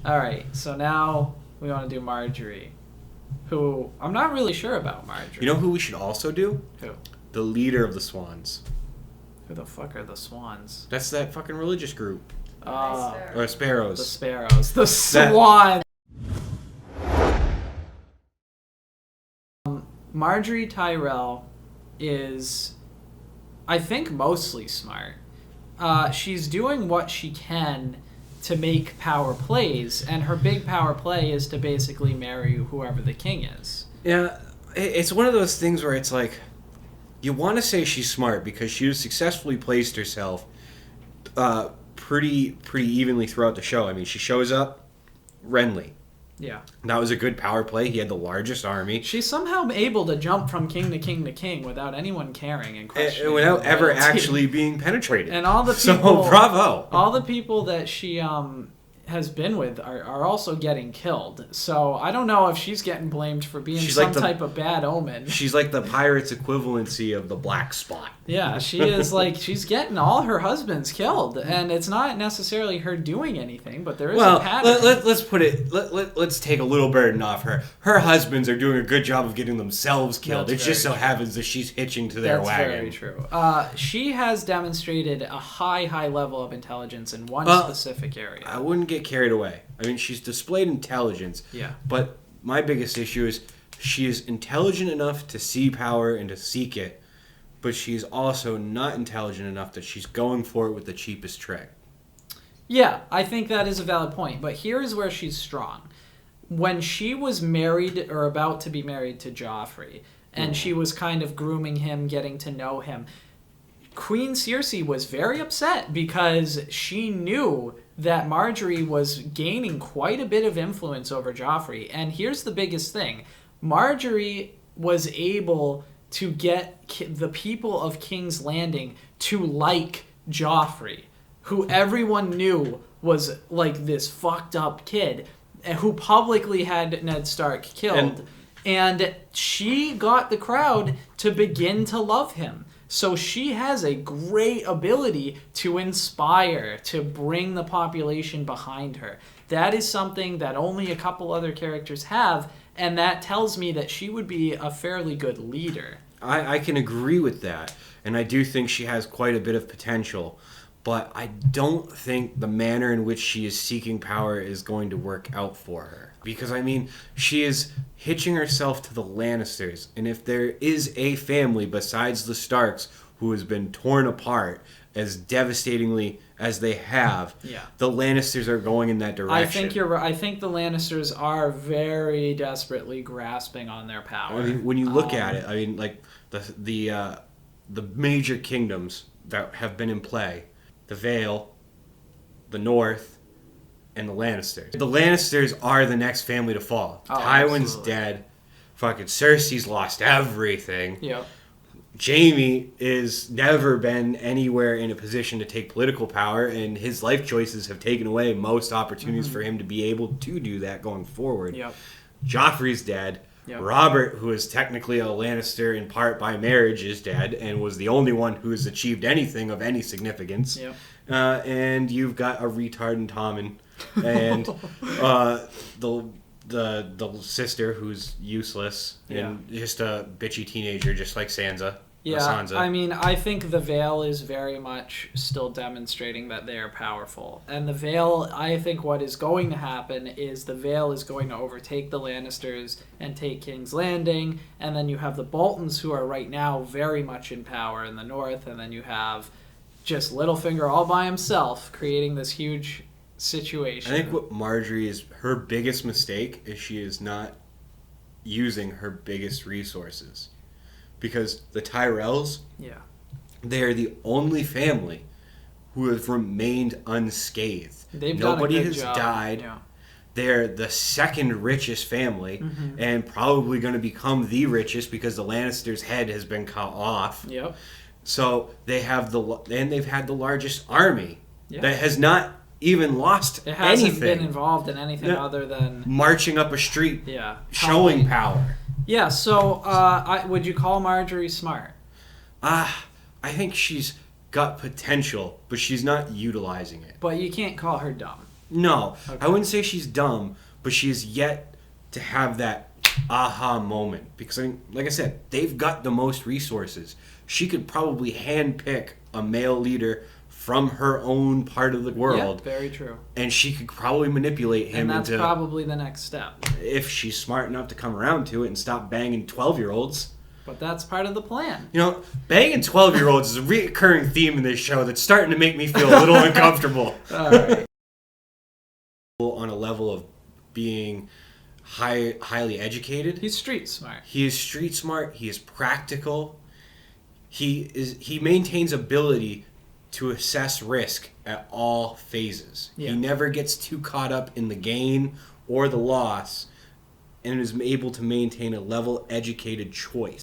All right, so now we want to do Margaery, who I'm not really sure about Margaery. You know who we should also do? Who? The leader of the Swans. Who the fuck are the Swans? That's that fucking religious group. Or Sparrows. The Sparrows. The Swans. Margaery Tyrell is, I think, mostly smart. She's doing what she can to make power plays, and her big power play is to basically marry whoever the king is. Yeah, it's one of those things where it's like, you want to say she's smart because she has successfully placed herself pretty evenly throughout the show. I mean, she shows up, Renly. Yeah. That was a good power play. He had the largest army. She's somehow able to jump from king to king to king without anyone caring and questioning. And without ever actually being penetrated. And all the people... So, bravo! All the people that she has been with are also getting killed. So I don't know if she's getting blamed for being type of bad omen. She's like the pirate's equivalency of the black spot. Yeah, she is like, she's getting all her husbands killed. And it's not necessarily her doing anything, but there is a pattern. Let's put it, let's take a little burden off her. Her husbands are doing a good job of getting themselves killed. It just so happens that she's hitching to their wagon. That's very true. She has demonstrated a high level of intelligence in one specific area. I wouldn't get carried away. I mean, she's displayed intelligence. Yeah. But my biggest issue is she is intelligent enough to see power and to seek it, but she's also not intelligent enough that she's going for it with the cheapest trick. Yeah, I think that is a valid point. But here is where she's strong. When she was married or about to be married to Joffrey, and she was kind of grooming him, getting to know him, Queen Cersei was very upset because she knew that Margaery was gaining quite a bit of influence over Joffrey. And here's the biggest thing. Margaery was able to get the people of King's Landing to like Joffrey, who everyone knew was like this fucked up kid who publicly had Ned Stark killed. And she got the crowd to begin to love him. So she has a great ability to inspire, to bring the population behind her. That is something that only a couple other characters have, and that tells me that she would be a fairly good leader. I can agree with that, and I do think she has quite a bit of potential, but I don't think the manner in which she is seeking power is going to work out for her. Because, I mean, she is hitching herself to the Lannisters, and if there is a family besides the Starks who has been torn apart as devastatingly as they have, the Lannisters are going in that direction. I think you're right. I think the Lannisters are very desperately grasping on their power. I mean, when you look at it, I mean, like, the major kingdoms that have been in play, the Vale, the North, and the Lannisters. The Lannisters are the next family to fall. Tywin's dead. Fucking Cersei's lost everything. Yep. Jaime is never been anywhere in a position to take political power, and his life choices have taken away most opportunities for him to be able to do that going forward. Yep. Joffrey's dead. Yep. Robert, who is technically a Lannister in part by marriage, is dead and was the only one who has achieved anything of any significance. Yep. And you've got a retard in Tommen. And the sister who's useless and just a bitchy teenager, just like Sansa. Yeah, I mean, I think the Vale is very much still demonstrating that they are powerful. And the Vale, I think what is going to happen is the Vale is going to overtake the Lannisters and take King's Landing. And then you have the Boltons, who are right now very much in power in the north. And then you have just Littlefinger all by himself creating this huge situation. I think what Margaery is, her biggest mistake is she is not using her biggest resources. Because the Tyrells, they are the only family who have remained unscathed. Nobody has died. Yeah. They're the second richest family, and probably going to become the richest because the Lannisters' head has been cut off. Yep. So they've had the largest army that has not even lost anything. It hasn't been involved in anything other than marching up a street, showing power. Yeah, so would you call Margaery smart? I think she's got potential, but she's not utilizing it. But you can't call her dumb. No, Okay. I wouldn't say she's dumb, but she is yet to have that aha moment. Because, like I said, they've got the most resources. She could probably handpick a male leader from her own part of the world. Yeah, very true. And she could probably manipulate him and that's into... probably the next step. If she's smart enough to come around to it and stop banging 12-year-olds. But that's part of the plan. You know, banging 12-year-olds is a recurring theme in this show that's starting to make me feel a little uncomfortable. All right. On a level of being highly educated. He's street smart. He is street smart. He is practical. He maintains ability to assess risk at all phases. Yeah. He never gets too caught up in the gain or the loss, and is able to maintain a level educated choice.